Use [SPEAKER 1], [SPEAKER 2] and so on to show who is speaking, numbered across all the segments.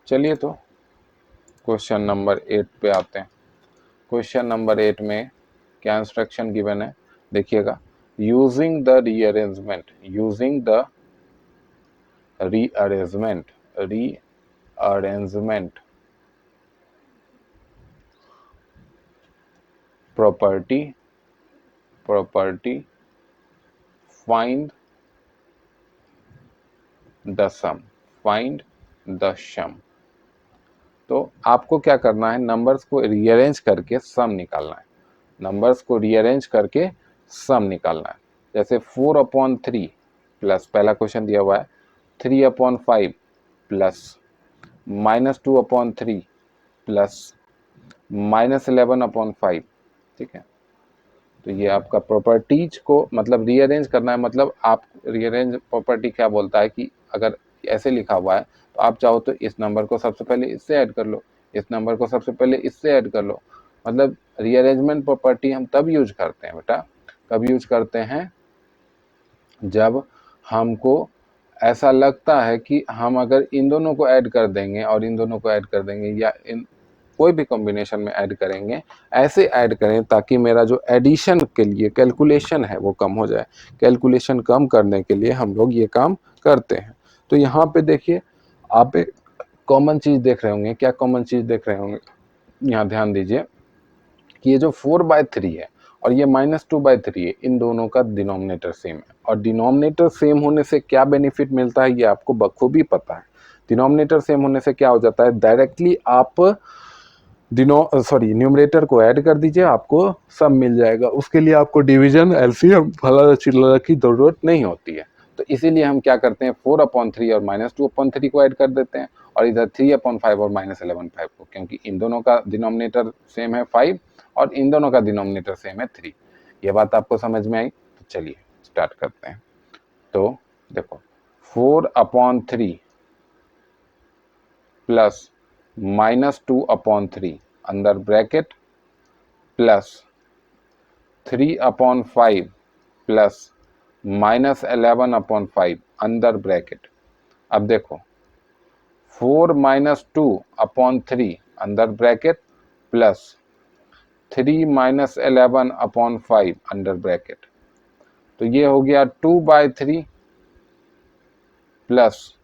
[SPEAKER 1] चलिए तो question number 8 पे आते हैं। क्वेश्चन नंबर 8 में क्या इंस्ट्रक्शन गिवन है देखिएगा। Using the rearrangement property find the sum। तो आपको क्या करना है, नंबर्स को रीअरेंज करके सम निकालना है। नंबर्स को रीअरेंज करके सम निकालना है। जैसे 4/3 प्लस, पहला क्वेश्चन दिया हुआ है 3/5 प्लस -2/3 प्लस -11/5। ठीक है, तो ये आपका प्रॉपर्टीज को मतलब रीअरेंज करना है। मतलब आप रीअरेंज प्रॉपर्टी क्या बोलता है कि अगर ऐसे लिखा हुआ है तो आप चाहो तो इस नंबर को सबसे पहले इससे ऐड कर लो, इस नंबर को सबसे पहले इससे ऐड कर लो। मतलब रीअरेंजमेंट प्रॉपर्टी हम तब यूज करते हैं बेटा, कब यूज करते हैं, जब हमको ऐसा लगता है कि हम अगर इन दोनों को ऐड कर देंगे और इन दोनों को ऐड कर देंगे या इन कोई भी कॉम्बिनेशन में ऐड करेंगे, ऐसे ऐड करें ताकि मेरा जो एडिशन के लिए कैलकुलेशन है वो कम हो जाए। कैलकुलेशन कम करने के लिए हम लोग ये काम करते हैं। तो यहाँ पे देखिए, आप एक कॉमन चीज देख रहे होंगे। क्या कॉमन चीज देख रहे होंगे, यहाँ ध्यान दीजिए कि ये जो 4/3 है और ये -2/3 है, इन दोनों का डिनोमिनेटर सेम है। और डिनोमिनेटर सेम होने से क्या बेनिफिट मिलता है ये आपको बखूबी पता है। डिनोमिनेटर सेम होने से क्या हो जाता है, डायरेक्टली आप न्यूमरेटर को ऐड कर दीजिए, आपको सब मिल जाएगा। उसके लिए आपको डिवीजन, एलसीएम, फलाना चिल्लाना की जरूरत नहीं होती है। तो इसीलिए हम क्या करते हैं, 4/3 और -2/3 को ऐड कर देते हैं और इधर 3/5 और -11/5 को, क्योंकि इन दोनों का डिनोमिनेटर सेम है 5 और इन दोनों का डिनोमिनेटर सेम है 3। ये बात आपको समझ में आई? तो चलिए स्टार्ट करते हैं। तो देखो 4/3 प्लस -2/3 अंदर ब्रैकेट प्लस 3/5 प्लस -11/5 अंदर ब्रैकेट। अब देखो 4 - 2/3 अंदर ब्रैकेट प्लस 3 - 11/5 अंडर ब्रैकेट। तो ये हो गया 2/3 प्लस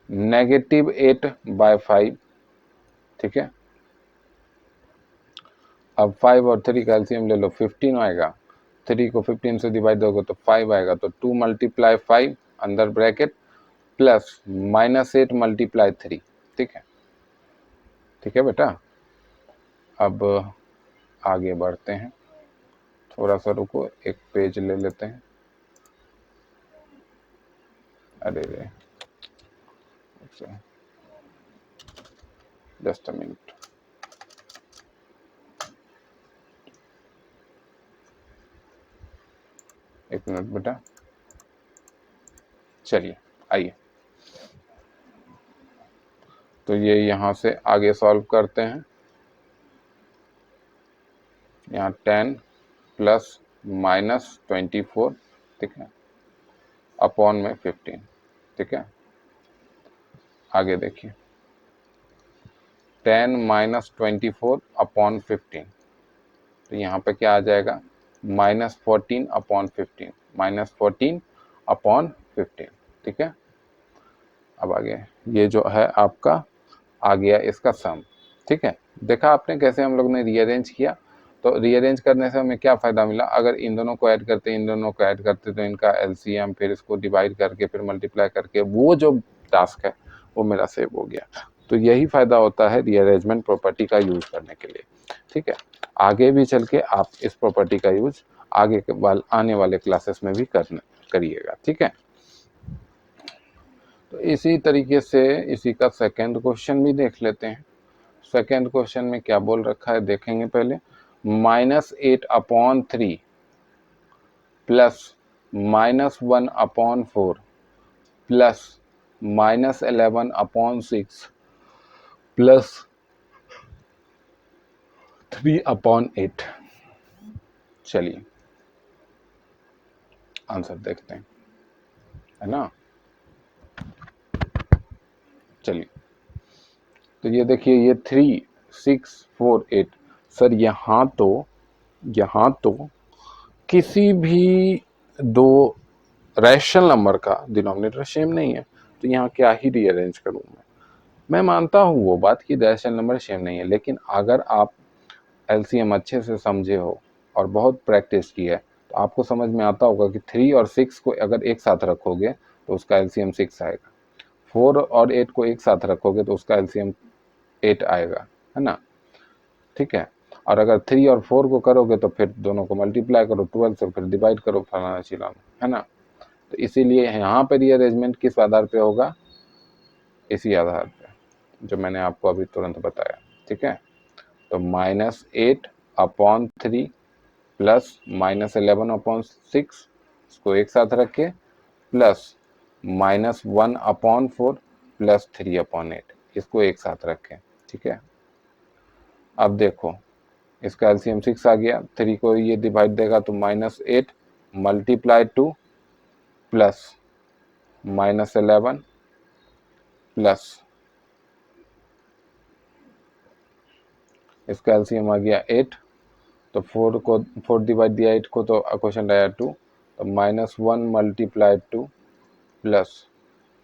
[SPEAKER 1] -8/5। ठीक है, अब 5 और 3 का एलसीएम ले लो, 15 आएगा। 3 को 15 से डिवाइड दोगे तो 5 आएगा। तो 2 × 5 अंदर ब्रैकेट प्लस -8 × 3। ठीक है, ठीक है बेटा। अब आगे बढ़ते हैं, थोड़ा सा रुको, एक पेज ले लेते हैं। अरे रे, जस्ट अ मिनट। एक मिनट बेटा, चलिए आइए। तो ये यहाँ से आगे सॉल्व करते हैं। यहाँ 10 प्लस -24, ठीक है, अपॉन में 15। ठीक है, आगे देखिए 10 - 24 अपॉन 15। तो यहाँ पे क्या आ जाएगा, -14/15, -14/15। ठीक है, अब आगे ये जो है आपका आ गया इसका सम। ठीक है, देखा आपने कैसे हम लोग ने रीअरेंज किया। तो रीअरेंज करने से हमें क्या फायदा मिला, अगर इन दोनों को ऐड करते, इन दोनों को ऐड करते तो इनका एलसीएम, फिर इसको डिवाइड करके फिर मल्टीप्लाई करके, वो जो टास्क है वो मेरा सेव हो गया। तो यही फायदा होता है रीअरेंजमेंट प्रॉपर्टी का यूज करने के लिए। ठीक है, आगे भी चल के आप इस प्रॉपर्टी का यूज आगे के आने वाले क्लासेस में भी करिएगा। ठीक है, तो इसी तरीके से इसी का सेकंड क्वेश्चन भी देख लेते हैं। सेकंड क्वेश्चन में क्या बोल रखा है देखेंगे पहले। -8/3 प्लस -1/4 प्लस -11/6 प्लस 3/8। चलिए आंसर देखते हैं, है ना। चलिए तो ये देखिए ये 3, 6, 4, 8। सर यहाँ तो किसी भी दो रैशनल नंबर का डिनोमिनेटर सेम नहीं है, तो यहाँ क्या ही रीअरेंज करूँ मैं मानता हूँ वो बात कि रैशनल नंबर सेम नहीं है, लेकिन अगर आप एलसीएम अच्छे से समझे हो और बहुत प्रैक्टिस की है तो आपको समझ में आता होगा कि 3 और 6 को अगर एक साथ रखोगे तो उसका एलसीएम 6 आएगा, 4 और 8 को एक साथ रखोगे तो उसका एलसीएम 8 आएगा, है ना। ठीक है, और अगर 3 और 4 को करोगे तो फिर दोनों को मल्टीप्लाई करो 12 से, फिर डिवाइड करो फलाना चिलाना, है ना। तो इसीलिए यहाँ पे रीअरेंजमेंट किस आधार पे होगा, इसी आधार पे जो मैंने आपको अभी तुरंत बताया। ठीक है, तो -8/3 प्लस -11/6 इसको एक साथ रखे, प्लस -1/4 प्लस 3/8 इसको एक साथ रखें। ठीक है, अब देखो इसका एलसीएम 6 आ गया, 3 को ये डिवाइड देगा तो -8 मल्टीप्लाई 2 प्लस -11 प्लस इसका एलसीएम आ गया 8, तो 4 डिवाइड दिया 8 को तो क्वेश्चन आया 2, तो -1 मल्टीप्लाई 2 प्लस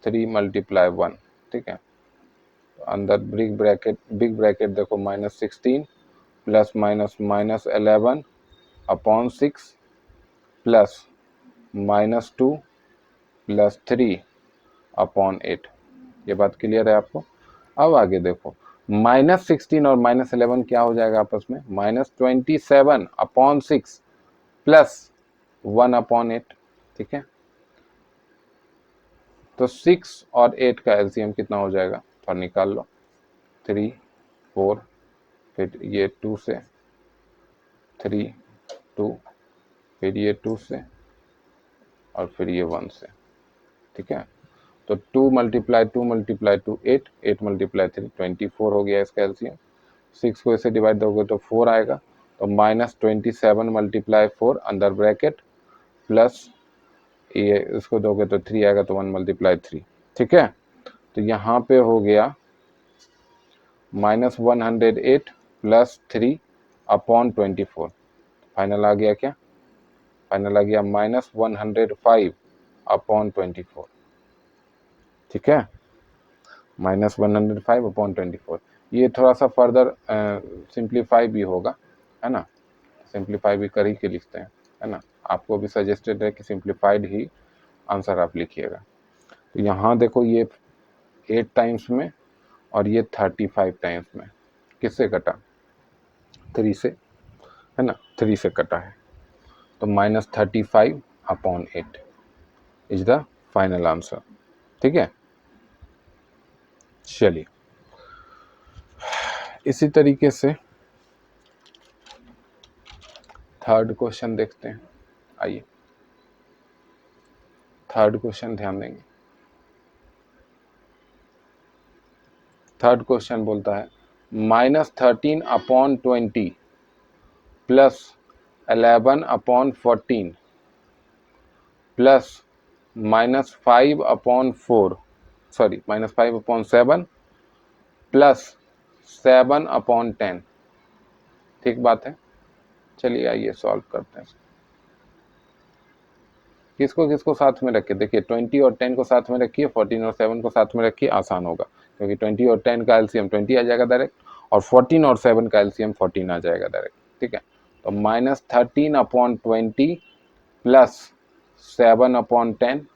[SPEAKER 1] 3 मल्टीप्लाई 1। ठीक है, तो अंदर बिग ब्रैकेट देखो -16 प्लस -11/6 प्लस -2 प्लस 3/8। ये बात क्लियर है आपको। अब आगे देखो -16 और -11 क्या हो जाएगा आपस में, -27/6 प्लस 1/8। ठीक है, तो 6 और 8 का एलसीएम कितना हो जाएगा, और निकाल लो। 3, 4, फिर ये 2 से, 3, 2, फिर ये 2 से, और फिर ये 1 से। ठीक है, तो 2 मल्टीप्लाई 2 मल्टीप्लाई 2 8, 8 मल्टीप्लाई 3 24 हो गया इसका एलसीएम। 6 को इसे डिवाइड दोगे तो 4 आएगा, तो -27 मल्टीप्लाई 4 अंदर ब्रैकेट प्लस ये इसको दोगे तो 3 आएगा, तो 1 मल्टीप्लाई 3। ठीक है, तो यहाँ पे हो गया -108 प्लस 3/24। फाइनल आ गया क्या, फाइनल आ गया -105/24। ठीक है, -105/24। ये थोड़ा सा फर्दर सिंप्लीफाई भी होगा, है ना, सिंप्लीफाई भी कर ही के लिखते हैं, है ना। आपको भी सजेस्टेड है कि सिंप्लीफाइड ही आंसर आप लिखिएगा। तो यहाँ देखो ये 8 टाइम्स में और ये 35 टाइम्स में किससे कटा, 3 से, है ना, 3 से कटा है, तो -35/8 इज द फाइनल आंसर। ठीक है, चलिए इसी तरीके से थर्ड क्वेश्चन देखते हैं। आइए थर्ड क्वेश्चन ध्यान देंगे। थर्ड क्वेश्चन बोलता है -13/20 प्लस 11/14 प्लस -5/4 सॉरी -5/7 प्लस 7/10। ठीक बात है, चलिए आइए सॉल्व करते हैं। किसको किसको साथ में रखिए, देखिए 20 और 10 को साथ में रखिए, 14 और 7 को साथ में रखिए, आसान होगा, क्योंकि 20 और 10 का एलसीएम 20 आ जाएगा डायरेक्ट, और 14 और 7 का एलसीएम 14 आ जाएगा डायरेक्ट। ठीक है, तो -13/20 प्लस 7/10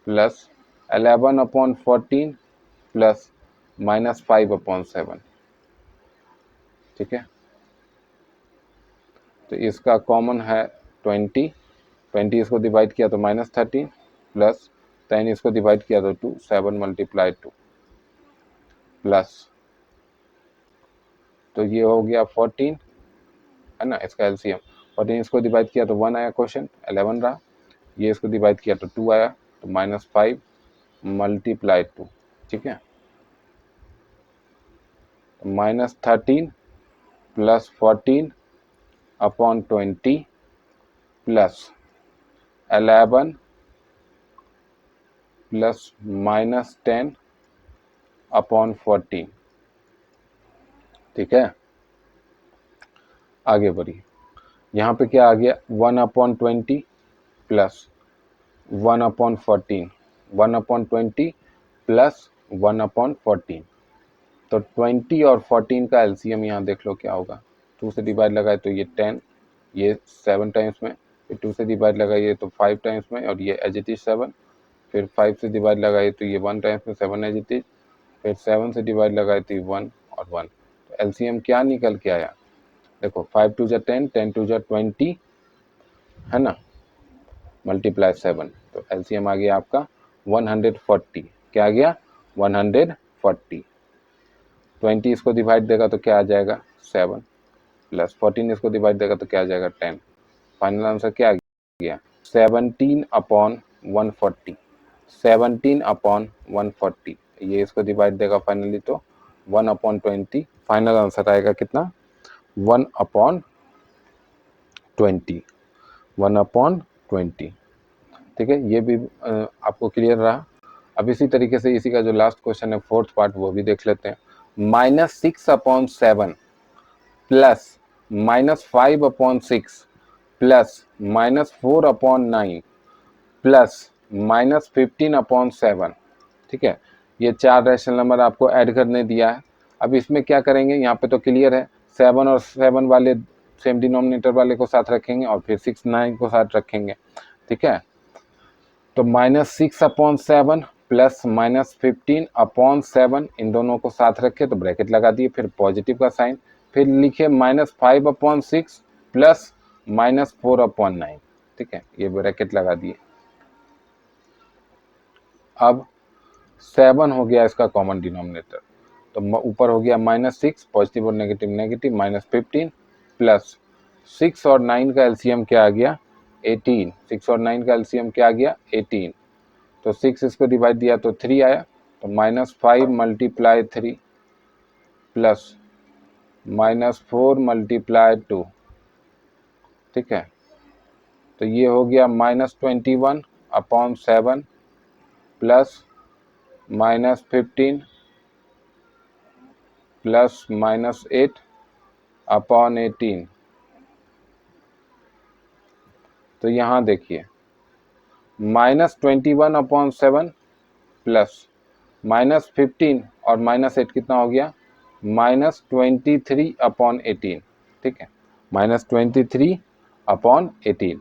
[SPEAKER 1] प्लस 11/14 प्लस -5/7। ठीक है, तो इसका कॉमन है 20, 20 इसको डिवाइड किया तो -13 प्लस 10 इसको डिवाइड किया तो 2, 7 मल्टीप्लाई 2 प्लस, तो ये हो गया 14, है ना, इसका एलसीएम 14 इसको डिवाइड किया तो 1 आया, क्वेश्चन 11 रहा, ये इसको डिवाइड किया तो 2 आया, तो -5 मल्टीप्लाई 2। ठीक है, -13 प्लस 14/20 प्लस 11 प्लस -10 अपॉन 14। ठीक है, आगे बढ़िए। यहाँ पे क्या आ गया, 1/20 प्लस 1/14, 1/20 प्लस 1/14। तो 20 और 14 का एलसीएम यहाँ देख लो क्या होगा। 2 से डिवाइड लगाए तो ये 10, ये 7 टाइम्स में, फिर 2 से डिवाइड लगाइए तो 5 टाइम्स में, और ये एज इट इज 7। फिर 5 से डिवाइड लगाइए तो ये 1 टाइम्स में, 7 एज इट इज। फिर 7 से डिवाइड लगाए तो ये 1 और 1। तो एलसीएम क्या निकल के आया, देखो 5 2 जा 10, 10 2 जा 20, है ना, मल्टीप्लाई 7। तो एलसीएम आ गया आपका 140। क्या आ गया, 140। 20 इसको डिवाइड देगा तो क्या आ जाएगा, 7, प्लस 14 इसको डिवाइड देगा तो क्या आ जाएगा, 10। फाइनल आंसर क्या आ गया, 17/140। 17/140। ये इसको डिवाइड देगा फाइनली तो 1/20। फाइनल आंसर आएगा कितना, 1/20। 1/20। ठीक है, ये भी आपको क्लियर रहा। अब इसी तरीके से इसी का जो लास्ट क्वेश्चन है, फोर्थ पार्ट, वो भी देख लेते हैं। -6/7 प्लस -5/6 प्लस -4/9 प्लस -15/7। ठीक है, ये 4 रैशनल नंबर आपको ऐड करने दिया है। अब इसमें क्या करेंगे, यहाँ पे तो क्लियर है, 7 और 7 वाले सेम डिनोमिनेटर वाले को साथ रखेंगे और फिर 6 9 को साथ रखेंगे। ठीक है, तो -6/7 प्लस -15/7, इन दोनों को साथ रखे तो ब्रैकेट लगा दिए, फिर पॉजिटिव का साइन, फिर लिखे -5/6 प्लस -4/9। ठीक है, ये ब्रैकेट लगा दिए। अब 7 हो गया इसका कॉमन डिनोमिनेटर, तो ऊपर हो गया -6, पॉजिटिव और नेगेटिव नेगेटिव, -15 प्लस 6 और 9 का एलसीएम क्या आ गया, 18। 6 और 9 का एलसीएम क्या आ गया, 18। तो 6 इसको डिवाइड दिया तो 3 आया, तो -5 × 3 प्लस -4 × 2। ठीक है, तो ये हो गया -21/7 प्लस -15 प्लस -8/18। तो यहाँ देखिए, -21/7 प्लस -15 और -8 कितना हो गया, -23/18। ठीक है, -23/18।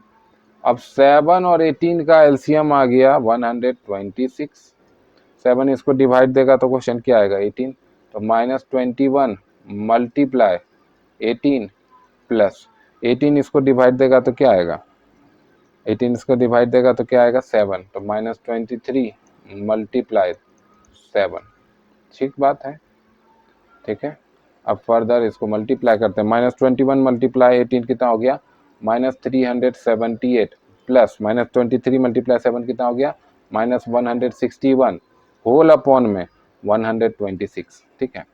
[SPEAKER 1] अब 7 और 18 का एलसीएम आ गया 126। 7 इसको डिवाइड देगा तो क्वेश्चन क्या आएगा, 18। तो -21 × 18 प्लस 18 इसको डिवाइड देगा तो क्या आएगा, 18 इसको डिवाइड देगा तो क्या आएगा, 7। तो -23 × 7। ठीक बात है। ठीक है, अब फर्दर इसको मल्टीप्लाई करते हैं। -21 × 18 कितना हो गया, -378 प्लस -23 × 7 कितना हो गया, -161 होल अपॉन में 126। ठीक है,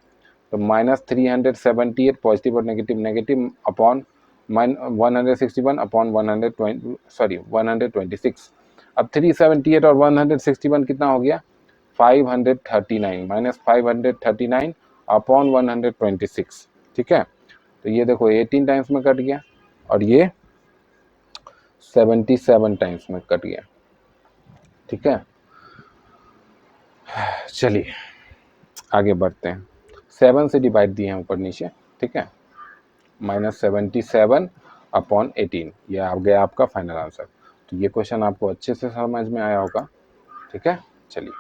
[SPEAKER 1] तो -378 पॉजिटिव और नेगेटिव नेगेटिव अपॉन 161 अपॉन 126। अब 378 और 161 कितना हो गया, 539, -539 अपॉन 126। ठीक है, तो ये देखो 18 टाइम्स में कट गया और ये 77 टाइम्स में कट गया। ठीक है, चलिए आगे बढ़ते हैं। 7 से डिवाइड दिए हैं ऊपर नीचे। ठीक है, -77/18, ये आ गया आपका फाइनल आंसर। तो ये क्वेश्चन आपको अच्छे से समझ में आया होगा। ठीक है, चलिए।